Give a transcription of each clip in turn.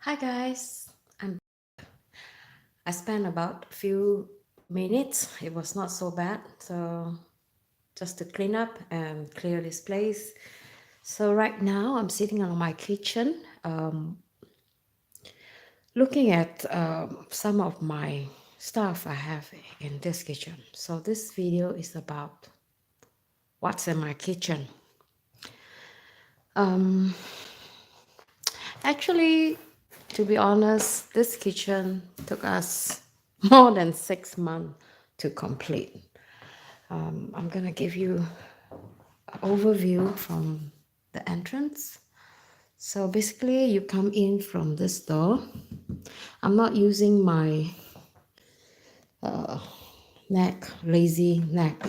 Hi guys, I spent about a few minutes. It was not so bad. So just to clean up and clear this place. So right now I'm sitting on my kitchen, looking at some of my stuff I have in this kitchen. So this video is about what's in my kitchen. Um, Actually, to be honest, this kitchen took us more than 6 months to complete. I'm gonna give you an overview from the entrance. So basically, you come in from this door. I'm not using my lazy neck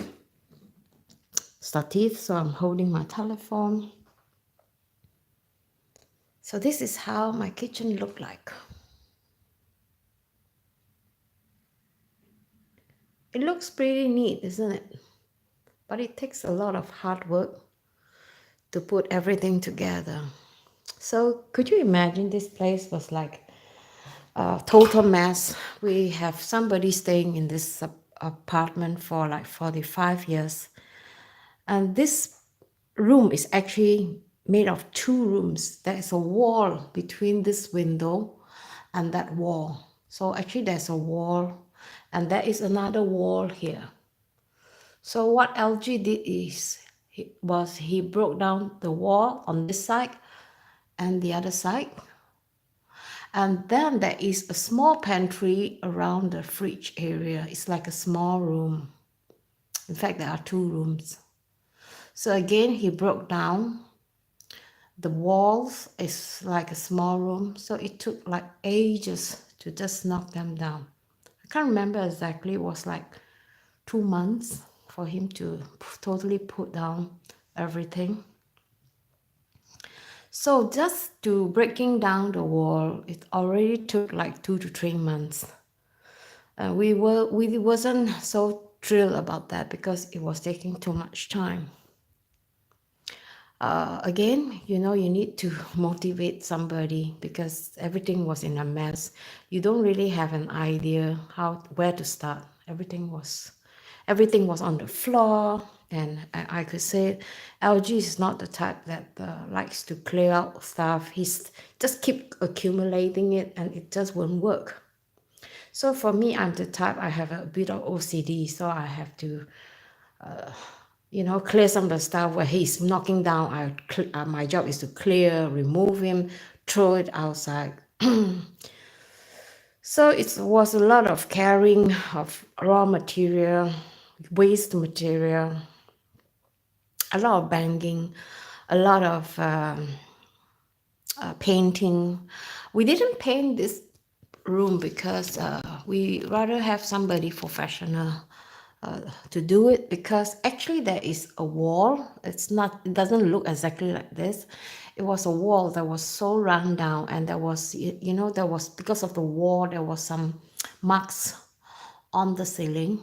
stative, so I'm holding my telephone. So this is how my kitchen looked like. It looks pretty neat, isn't it? But it takes a lot of hard work to put everything together. So could you imagine this place was like a total mess? We have somebody staying in this apartment for like 45 years. And this room is actually made of two rooms. There is a wall between this window and that wall. So actually there's a wall and there is another wall here. So what LG did is he broke down the wall on this side and the other side. And then there is a small pantry around the fridge area. It's like a small room. In fact, there are two rooms. So again, he broke down. The walls is like a small room. So it took like ages to just knock them down. I can't remember exactly. It was like 2 months for him to totally put down everything. So just to breaking down the wall, it already took like 2 to 3 months. We wasn't so thrilled about that because it was taking too much time. Again, you need to motivate somebody because everything was in a mess. You don't really have an idea where to start. Everything was on the floor, and I could say LG is not the type that likes to clear out stuff. He's just keep accumulating it, and it just won't work. So for me, I'm the type, I have a bit of OCD, so I have to, clear some of the stuff where he's knocking down. My job is to clear, remove him, throw it outside. So it was a lot of carrying of raw material, waste material, a lot of banging, a lot of painting. We didn't paint this room because we rather have somebody professional to do it, because actually there is a wall. It doesn't look exactly like this. It was a wall that was so run down, and there was, because of the wall, there was some marks on the ceiling.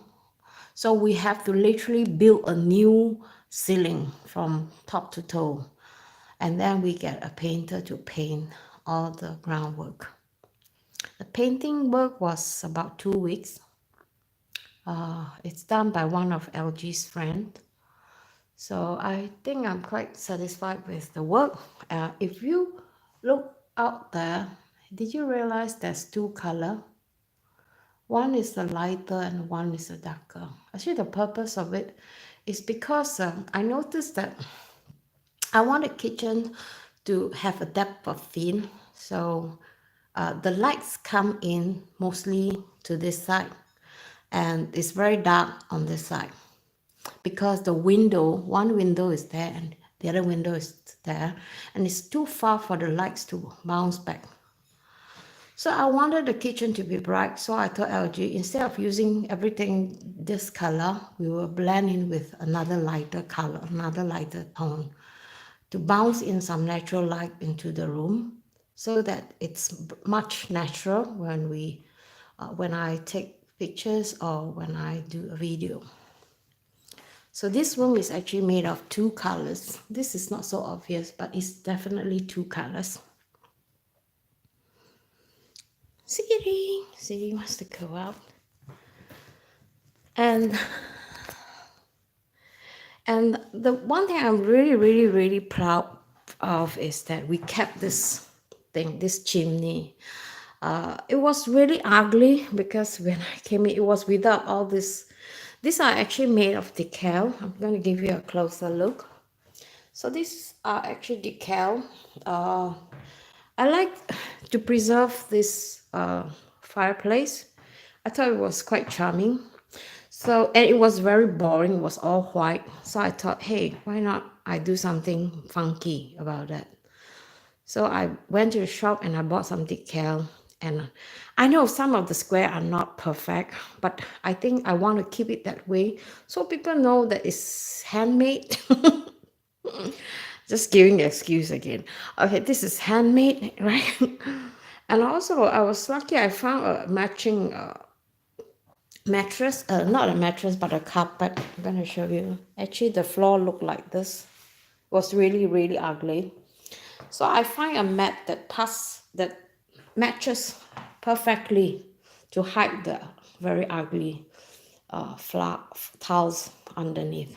So we have to literally build a new ceiling from top to toe. And then we get a painter to paint all the groundwork. The painting work was about 2 weeks. It's done by one of LG's friends. So I think I'm quite satisfied with the work. If you look out there, did you realize there's two colors? One is the lighter and one is the darker. Actually, the purpose of it is because I noticed that I want the kitchen to have a depth of field. So the lights come in mostly to this side, and it's very dark on this side because one window is there and the other window is there, and it's too far for the lights to bounce back. So I wanted the kitchen to be bright, so I told LG, instead of using everything this color, we will blend in with another lighter color, another lighter tone, to bounce in some natural light into the room, so that it's much natural when I take pictures or when I do a video. So this room is actually made of two colors. This is not so obvious, but it's definitely two colors. Siri wants to go out. And the one thing I'm really proud of is that we kept this thing, this chimney. It was really ugly because when I came in, it was without all this. These are actually made of decal. I'm going to give you a closer look. So these are actually decal. I like to preserve this fireplace. I thought it was quite charming. So, and it was very boring. It was all white. So I thought, hey, why not I do something funky about that? So I went to the shop and I bought some decal. And I know some of the square are not perfect, but I think I want to keep it that way so people know that it's handmade. Just giving the excuse again. Okay, this is handmade, right? And also, I was lucky I found a matching mattress, not a mattress, but a carpet. I'm going to show you. Actually, the floor looked like this. It was really ugly. So I find a mat that matches perfectly to hide the very ugly tiles underneath.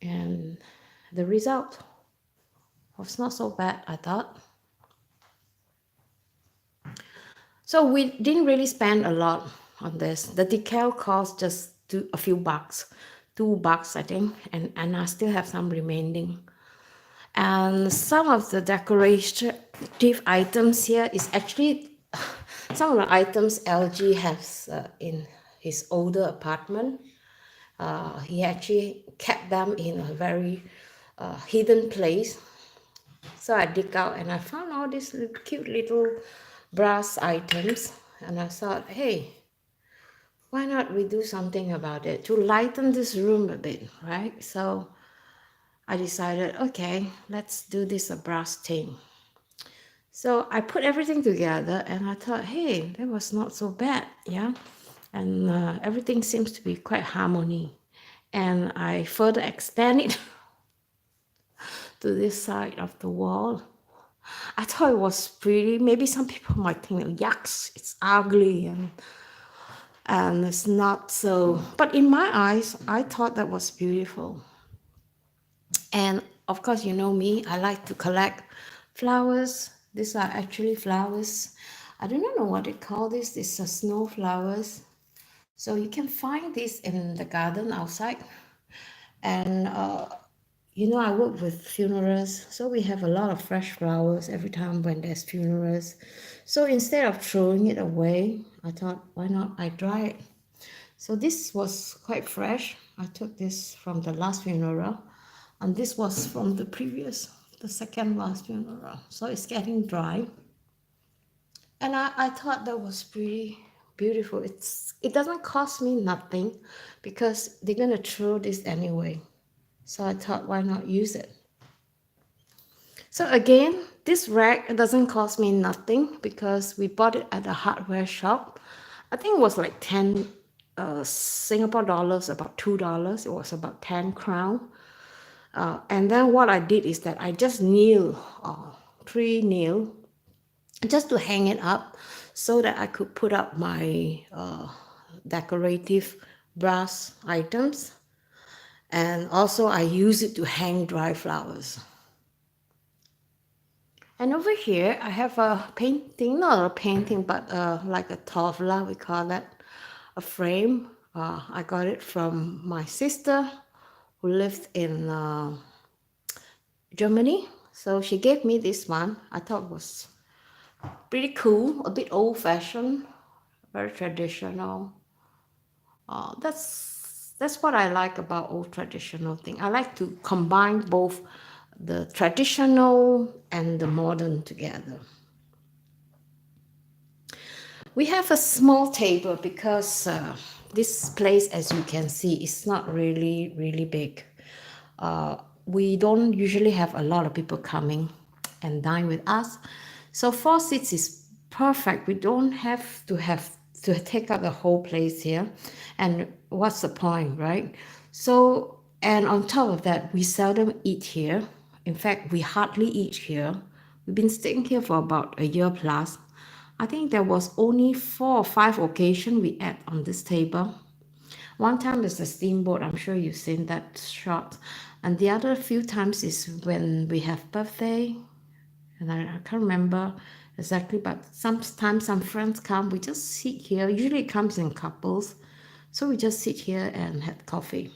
And the result was not so bad, I thought. So we didn't really spend a lot on this. The decal cost just a few bucks, $2 I think, and I still have some remaining. And some of the decorative items here is actually some of the items LG has in his older apartment. He actually kept them in a very hidden place. So I dig out and I found all these cute little brass items, and I thought, hey, why not we do something about it to lighten this room a bit, right? So I decided, okay, let's do this a brass thing. So I put everything together and I thought, hey, that was not so bad, yeah? And everything seems to be quite harmony. And I further extend it to this side of the wall. I thought it was pretty. Maybe some people might think, yucks, it's ugly and it's not so. But in my eyes, I thought that was beautiful. And of course, you know me, I like to collect flowers. These are actually flowers. I do not know what they call this. These are snow flowers. So you can find this in the garden outside. And you know, I work with funerals, so we have a lot of fresh flowers every time when there's funerals. So instead of throwing it away, I thought, why not I dry it? So this was quite fresh. I took this from the last funeral, and this was from the second last funeral. So it's getting dry. And I thought that was pretty beautiful. It doesn't cost me nothing because they're gonna throw this anyway. So I thought, why not use it? So again, this rack doesn't cost me nothing because we bought it at a hardware shop. I think it was like 10 Singapore dollars, about $2. It was about 10 crown. And then what I did is that I just nail, 3 nail, just to hang it up so that I could put up my decorative brass items. And also I use it to hang dry flowers. And over here, I have a painting, not a painting, but like a tavla, we call that, a frame. I got it from my sister who lived in Germany. So she gave me this one. I thought it was pretty cool, a bit old-fashioned, very traditional. That's what I like about old traditional thing. I like to combine both the traditional and the modern together. We have a small table because this place, as you can see, is not really big. We don't usually have a lot of people coming and dine with us. So 4 seats is perfect. We don't have to take up the whole place here. And what's the point, right? So, and on top of that, we seldom eat here. In fact, we hardly eat here. We've been staying here for about a year plus. I think there was only 4 or 5 occasions we ate on this table. One time is the steamboat. I'm sure you've seen that shot. And the other few times is when we have birthday. And I can't remember exactly, but sometimes some friends come. We just sit here. Usually it comes in couples. So we just sit here and have coffee.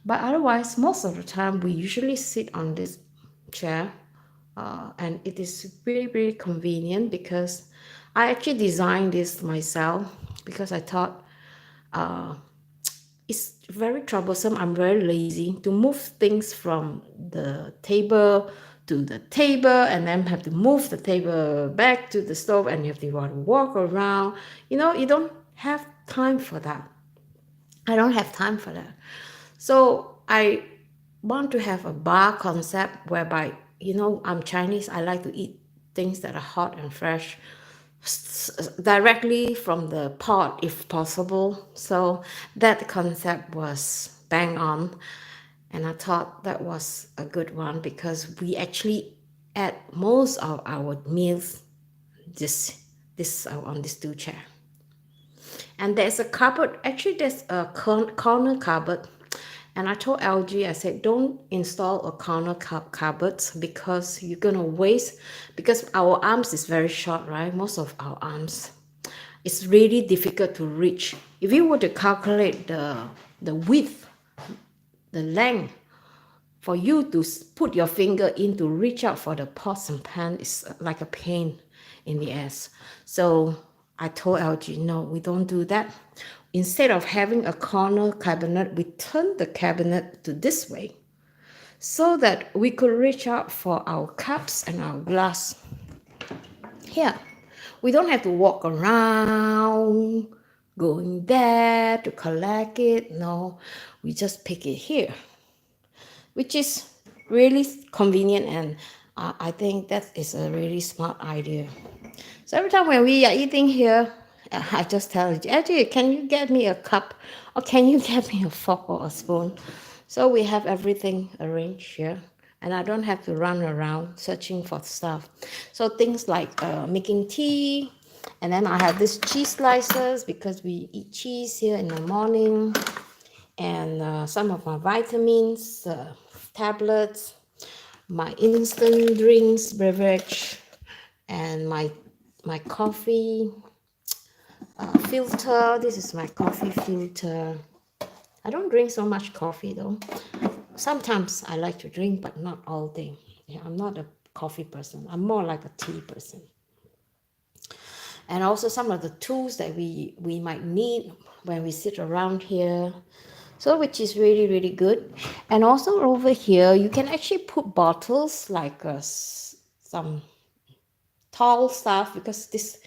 But otherwise, most of the time, we usually sit on this chair. And it is really, really convenient because I actually designed this myself because I thought it's very troublesome. I'm very lazy to move things from the table to the table and then have to move the table back to the stove and you have to walk around. You don't have time for that. I don't have time for that. So I want to have a bar concept whereby, I'm Chinese, I like to eat things that are hot and fresh directly from the pot if possible. So that concept was bang on. And I thought that was a good one because we actually add most of our meals this on this two chair. And there's a cupboard. Actually, there's a corner cupboard. And I told LG, I said, don't install a corner cupboard because you're going to waste, because our arms is very short, right? Most of our arms. It's really difficult to reach. If you were to calculate the width, the length, for you to put your finger in to reach out for the pots and pans is like a pain in the ass. So I told LG, no, we don't do that. Instead of having a corner cabinet, we turn the cabinet to this way so that we could reach out for our cups and our glass. Here, we don't have to walk around going there to collect it. No, we just pick it here, which is really convenient, and I think that is a really smart idea. So every time when we are eating here, I just tell you, actually, can you get me a cup or can you get me a fork or a spoon? So we have everything arranged here and I don't have to run around searching for stuff. So things like making tea, and then I have this cheese slices because we eat cheese here in the morning, and some of my vitamins, tablets, my instant drinks, beverage, and my coffee filter. This is my coffee filter. I don't drink so much coffee though. Sometimes I like to drink, but not all day. Yeah, I'm not a coffee person. I'm more like a tea person. And also some of the tools that we might need when we sit around here. So which is really, really good. And also over here, you can actually put bottles like some tall stuff because this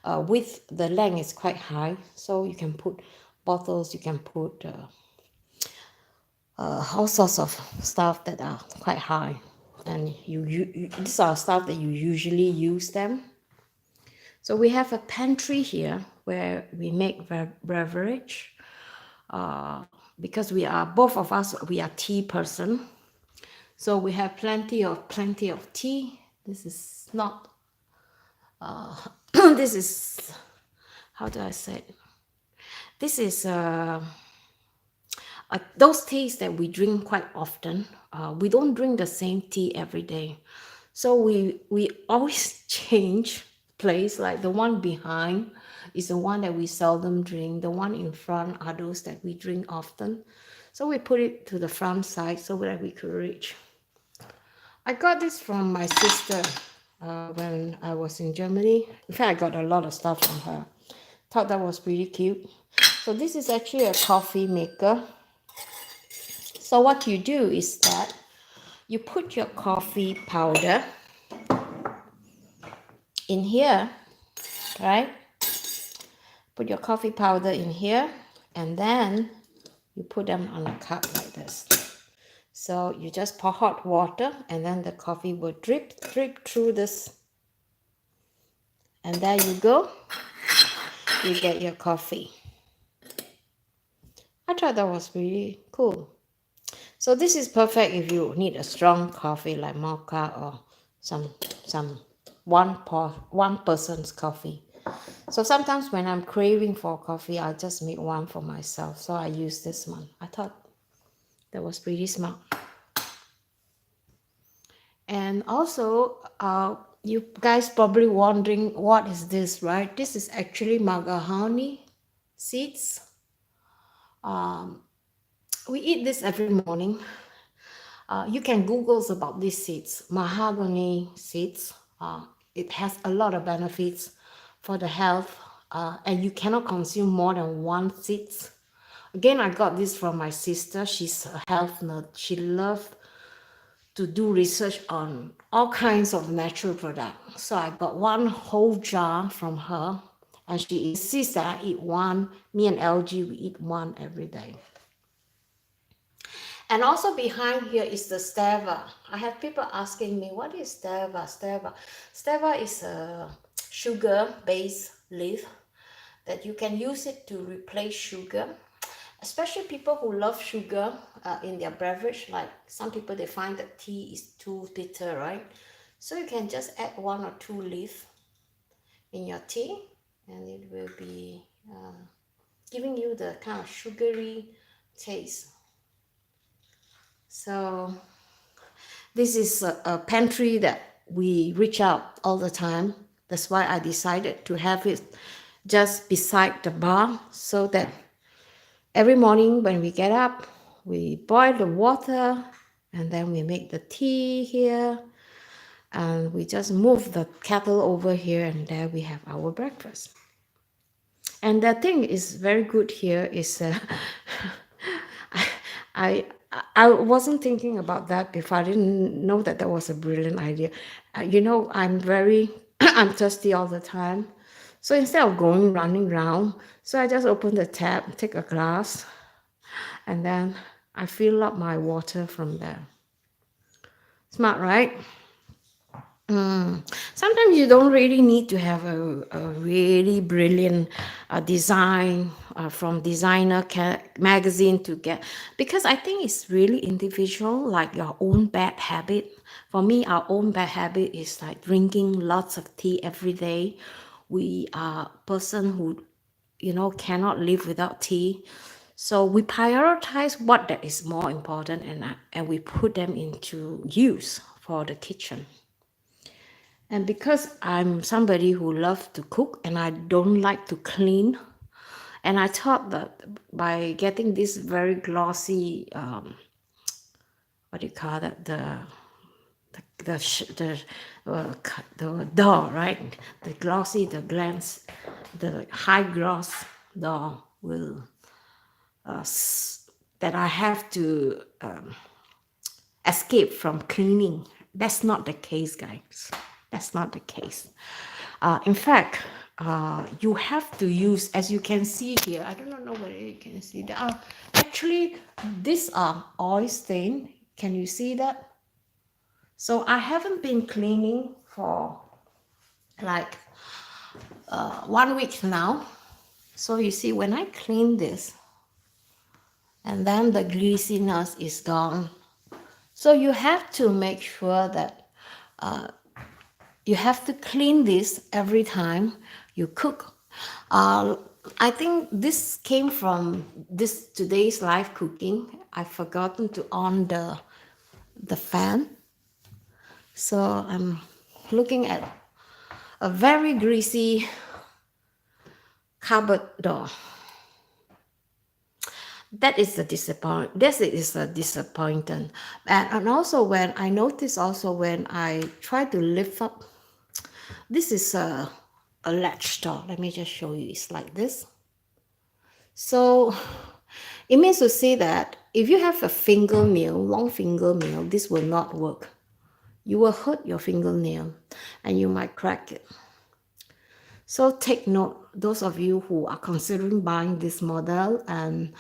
width, the length is quite high. So you can put bottles, you can put all sorts of stuff that are quite high. And these are stuff that you usually use them. So we have a pantry here where we make beverage. Because both of us, we are tea person. So we have plenty of tea. This is not, this is, how do I say it? This is those teas that we drink quite often. We don't drink the same tea every day. So we always change place. Like the one behind is the one that we seldom drink. The one in front are those that we drink often. So we put it to the front side so that we could reach. I got this from my sister when I was in Germany. In fact, I got a lot of stuff from her. Thought that was pretty cute. So this is actually a coffee maker. So what you do is that you put your coffee powder in here, right? Put your coffee powder in here, and then you put them on a cup like this. So you just pour hot water, and then the coffee will drip through this. And there you go. You get your coffee. I thought that was really cool. So this is perfect if you need a strong coffee like mocha or some one person's coffee. So sometimes when I'm craving for coffee, I just make one for myself. So I use this one. I thought that was pretty smart. And also, you guys probably wondering what is this, right? This is actually mahogany seeds. We eat this every morning. You can Google about these seeds, mahogany seeds. It has a lot of benefits for the health, and you cannot consume more than one seeds. Again, I got this from my sister. She's a health nerd. She loves to do research on all kinds of natural products. So I got one whole jar from her, and she insists that I eat one. Me and LG, we eat one every day. And also behind here is the stevia. I have people asking me, what is stevia? Stevia is a sugar-based leaf that you can use it to replace sugar, especially people who love sugar in their beverage. Like some people, they find that tea is too bitter, right? So you can just add 1 or 2 leaves in your tea, and it will be giving you the kind of sugary taste. So this is a pantry that we reach out all the time. That's why I decided to have it just beside the bar, so that every morning when we get up, we boil the water and then we make the tea here, and we just move the kettle over here, and there we have our breakfast. And the thing is very good here is I wasn't thinking about that before. I didn't know that was a brilliant idea. I'm very I'm thirsty all the time. So instead of running around, so I just open the tap, take a glass, and then I fill up my water from there. Smart, right? Sometimes you don't really need to have a really brilliant design from designer magazine to get, because I think it's really individual, like your own bad habit. For me, our own bad habit is like drinking lots of tea every day. We are a person who cannot live without tea. So we prioritize what that is more important, and we put them into use for the kitchen. And because I'm somebody who loves to cook and I don't like to clean, and I thought that by getting this very glossy, what do you call that? The dough, right? The glossy, the glance, the high gloss dough will that I have to escape from cleaning. That's not the case, guys. That's not the case. In fact, you have to use, as you can see here, I don't know whether you can see that. Actually, these are oil stain. Can you see that? So I haven't been cleaning for like 1 week now. So you see, when I clean this, and then the greasiness is gone. So you have to make sure that you have to clean this every time you cook. I think this came from today's live cooking. I've forgotten to on the fan. So I'm looking at a very greasy cupboard door. That is a disappointment. And also when I notice when I try to lift up, this is a latch door. Let me just show you. It's like this. So it means to say that if you have a fingernail, long fingernail, this will not work. You will hurt your fingernail and you might crack it. So take note, those of you who are considering buying this model and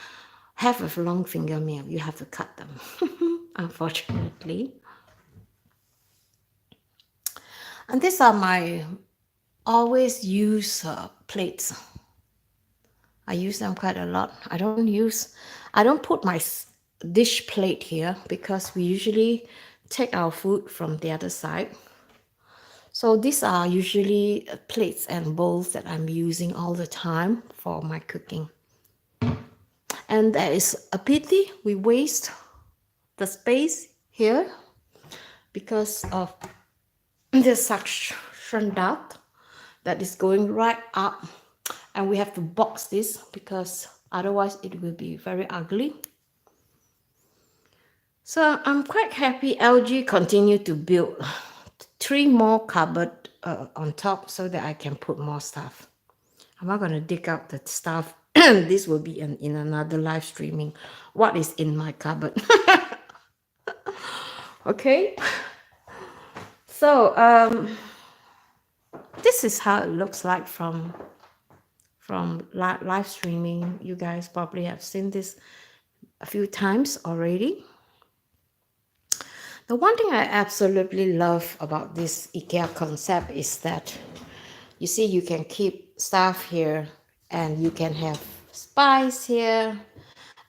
have a long fingernail, you have to cut them, unfortunately. And these are my always use plates. I use them quite a lot. I don't put my dish plate here because we usually take our food from the other side. So these are usually plates and bowls that I'm using all the time for my cooking. And there is a pity we waste the space here because of the suction duct that is going right up, and we have to box this because otherwise it will be very ugly. So I'm quite happy LG continue to build 3 more cupboard on top so that I can put more stuff. I'm not going to dig out the stuff. This will be in another live streaming. What is in my cupboard? Okay. So this is how it looks like from live streaming. You guys probably have seen this a few times already. The one thing I absolutely love about this IKEA concept is that you see you can keep stuff here, and you can have spice here,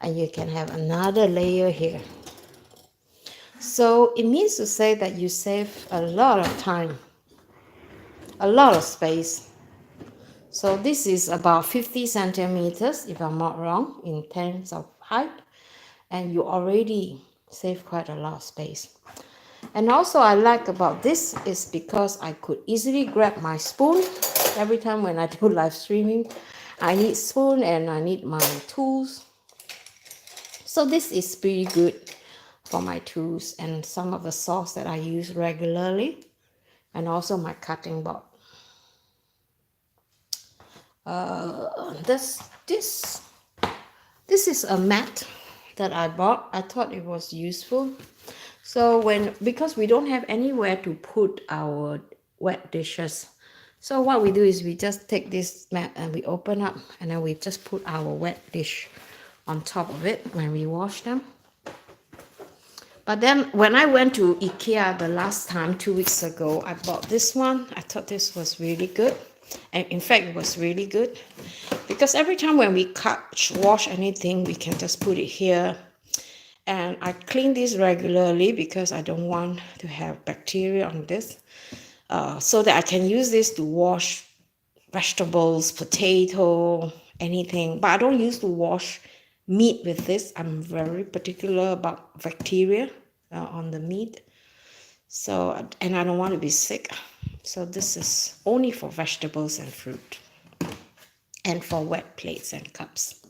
and you can have another layer here. So it means to say that you save a lot of time, a lot of space. So this is about 50 centimeters, if I'm not wrong, in terms of height, and you already save quite a lot of space. And also I like about this is because I could easily grab my spoon every time when I do live streaming. I need spoon and I need my tools. So this is pretty good for my tools and some of the sauce that I use regularly, and also my cutting board. This is a mat that I bought. I thought it was useful. So because we don't have anywhere to put our wet dishes, so what we do is we just take this mat and we open up, and then we just put our wet dish on top of it when we wash them. But then when I went to IKEA the last time, 2 weeks ago, I bought this one. I thought this was really good. And in fact, it was really good because every time when we wash anything, we can just put it here. And I clean this regularly because I don't want to have bacteria on this, so that I can use this to wash vegetables, potato, anything. But I don't use to wash meat with this. I'm very particular about bacteria on the meat. So, and I don't want to be sick. So this is only for vegetables and fruit, and for wet plates and cups.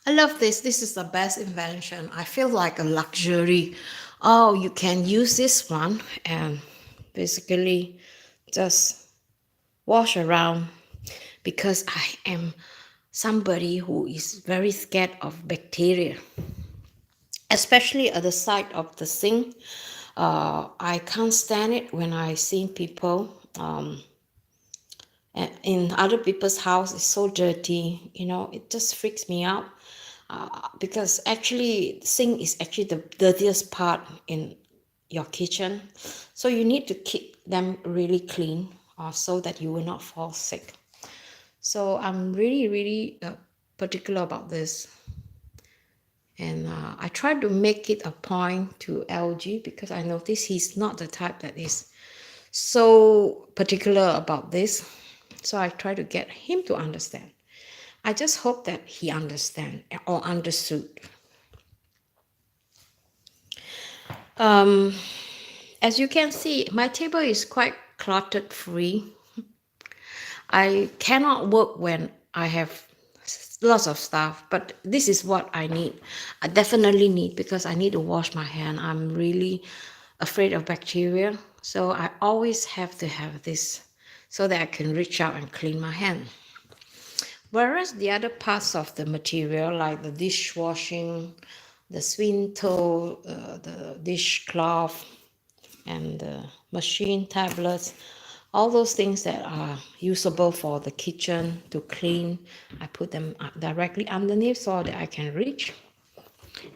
I love this. This is the best invention. I feel like a luxury. Oh, you can use this one and basically just wash around, because I am somebody who is very scared of bacteria, especially at the side of the sink. I can't stand it when I see people in other people's house. It's so dirty, it just freaks me out. Because actually sink is actually the dirtiest part in your kitchen, so you need to keep them really clean, so that you will not fall sick. So I'm really particular about this, and I try to make it a point to LG, because I notice he's not the type that is so particular about this. So I try to get him to understand. I just hope that he understand or understood. As you can see, my table is quite cluttered free. I cannot work when I have lots of stuff, but this is what I need. I definitely need, because I need to wash my hand. I'm really afraid of bacteria, so I always have to have this so that I can reach out and clean my hand. Whereas the other parts of the material, like the dishwashing, the swing toe, the dishcloth, and the machine tablets, all those things that are usable for the kitchen to clean, I put them directly underneath so that I can reach.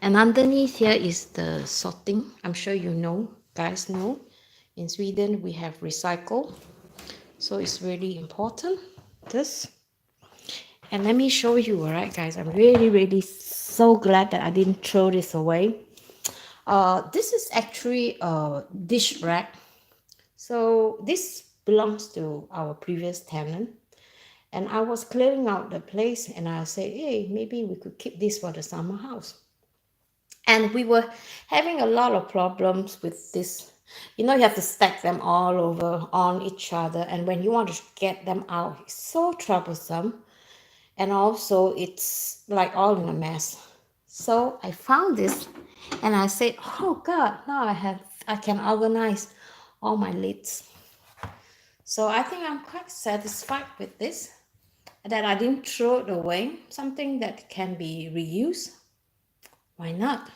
And underneath here is the sorting. I'm sure guys know, in Sweden we have recycle, so it's really important, this. And let me show you, all right, guys, I'm really so glad that I didn't throw this away. This is actually a dish rack. So this belongs to our previous tenant. And I was clearing out the place and I said, hey, maybe we could keep this for the summer house. And we were having a lot of problems with this. You know, you have to stack them all over on each other. And when you want to get them out, it's so troublesome. And also, it's like all in a mess. So I found this and I said, oh God, now I can organize all my lids. So I think I'm quite satisfied with this, that I didn't throw it away, something that can be reused. Why not?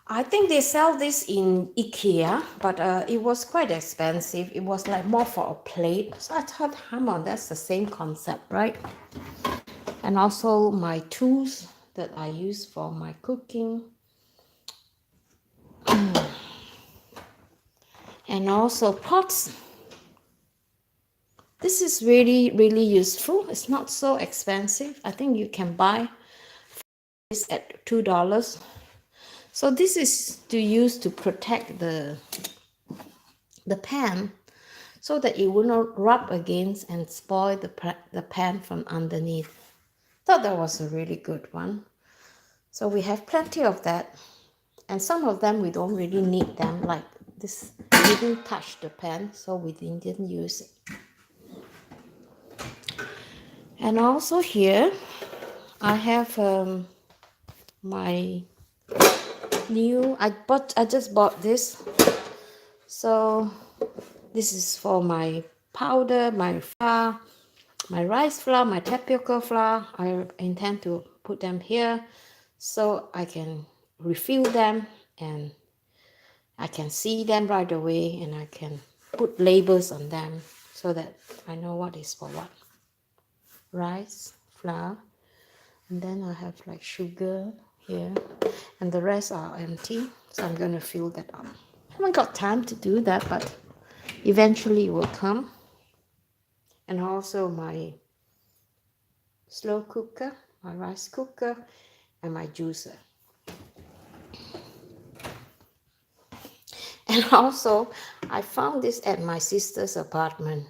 I think they sell this in IKEA, but it was quite expensive. It was like more for a plate. So I thought, come on, that's the same concept, right? And also my tools that I use for my cooking. And also pots. This is really, really useful. It's not so expensive. I think you can buy this at $2. So this is to use to protect the pan so that it will not rub against and spoil the pan from underneath. Thought that was a really good one. So we have plenty of that. And some of them we don't really need them, like this didn't touch the pan, so we didn't use it. And also here I have my new, I just bought this. So this is for my powder, my flour, my rice flour, my tapioca flour. I intend to put them here so I can refill them and I can see them right away and I can put labels on them so that I know what is for what. Rice, flour, and then I have like sugar here, and the rest are empty, so I'm going to fill that up. I haven't got time to do that, but eventually it will come. And also my slow cooker, my rice cooker, and my juicer. And also, I found this at my sister's apartment.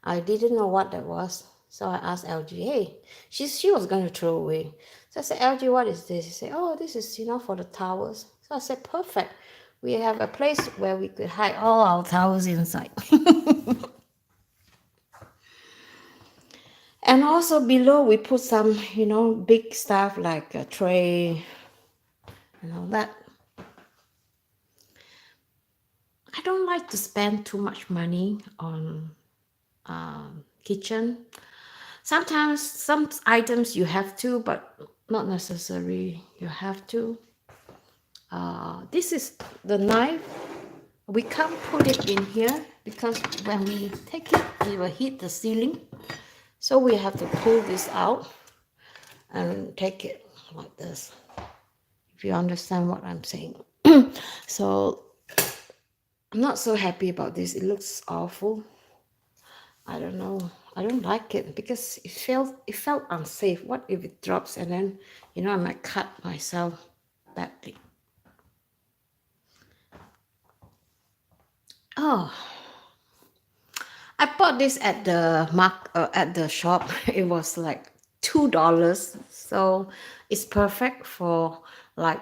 I didn't know what that was. So I asked LG, hey, she was going to throw away. So I said, LG, what is this? He said, oh, this is, for the towels. So I said, perfect. We have a place where we could hide all our towels inside. And also below, we put some, big stuff like a tray and all that. I don't like to spend too much money on kitchen. Sometimes some items you have to, but not necessarily you have to. This is the knife. We can't put it in here because when we take it, it will hit the ceiling. So we have to pull this out and take it like this, if you understand what I'm saying. So I'm not so happy about this. It looks awful. I don't know. I don't like it because it felt unsafe. What if it drops and then, I might cut myself badly. Oh, I bought this at the shop. It was like $2. So it's perfect for like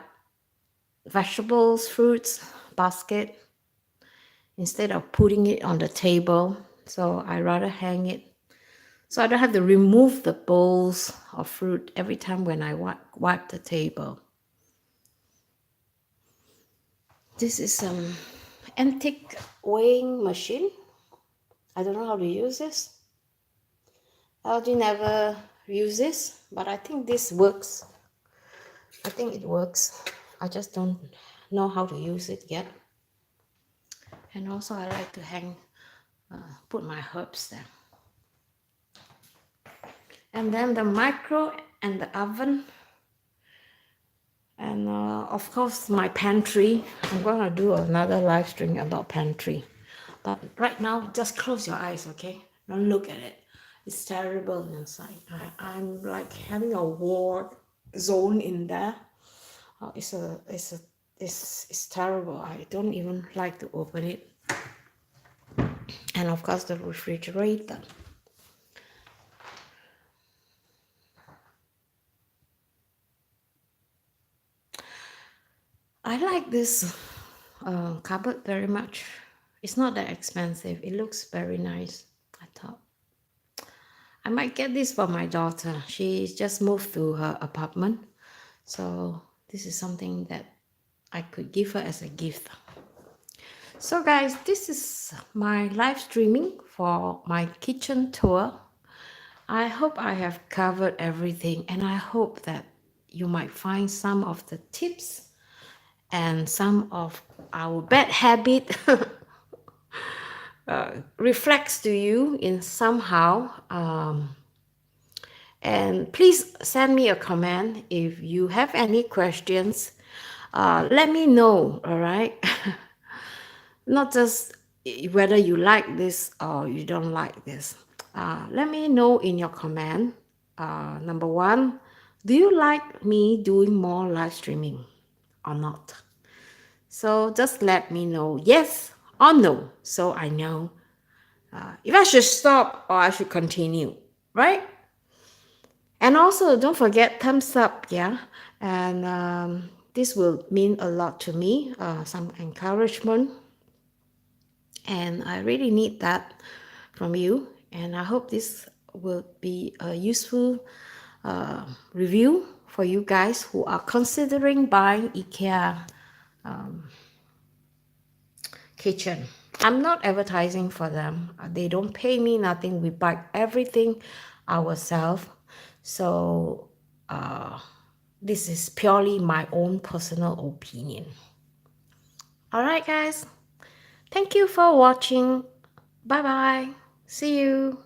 vegetables, fruits, basket, instead of putting it on the table. So I rather hang it. So I don't have to remove the bowls of fruit every time when I wipe the table. This is some antique weighing machine. I don't know how to use this. LG never use this, but I think this works. I think it works. I just don't know how to use it yet. And also I like to put my herbs there. And then the micro and the oven. And of course my pantry. I'm going to do another live stream about pantry. But right now, just close your eyes, okay? Don't look at it. It's terrible inside. I'm like having a war zone in there. It's this is terrible. I don't even like to open it. And of course the refrigerator. I like this cupboard very much. It's not that expensive. It looks very nice. I thought I might get this for my daughter. She just moved to her apartment. So this is something that I could give her as a gift. So guys, this is my live streaming for my kitchen tour. I hope I have covered everything, and I hope that you might find some of the tips and some of our bad habit reflects to you in somehow. And please send me a comment if you have any questions. Let me know, all right? Not just whether you like this or you don't like this. Let me know in your comment. Number one, do you like me doing more live streaming or not? So just let me know yes or no, so I know if I should stop or I should continue, right? And also don't forget thumbs up, yeah? And this will mean a lot to me, some encouragement. And I really need that from you. And I hope this will be a useful review for you guys who are considering buying IKEA kitchen. I'm not advertising for them. They don't pay me nothing. We buy everything ourselves. So this is purely my own personal opinion. All right, guys. Thank you for watching. Bye bye. See you.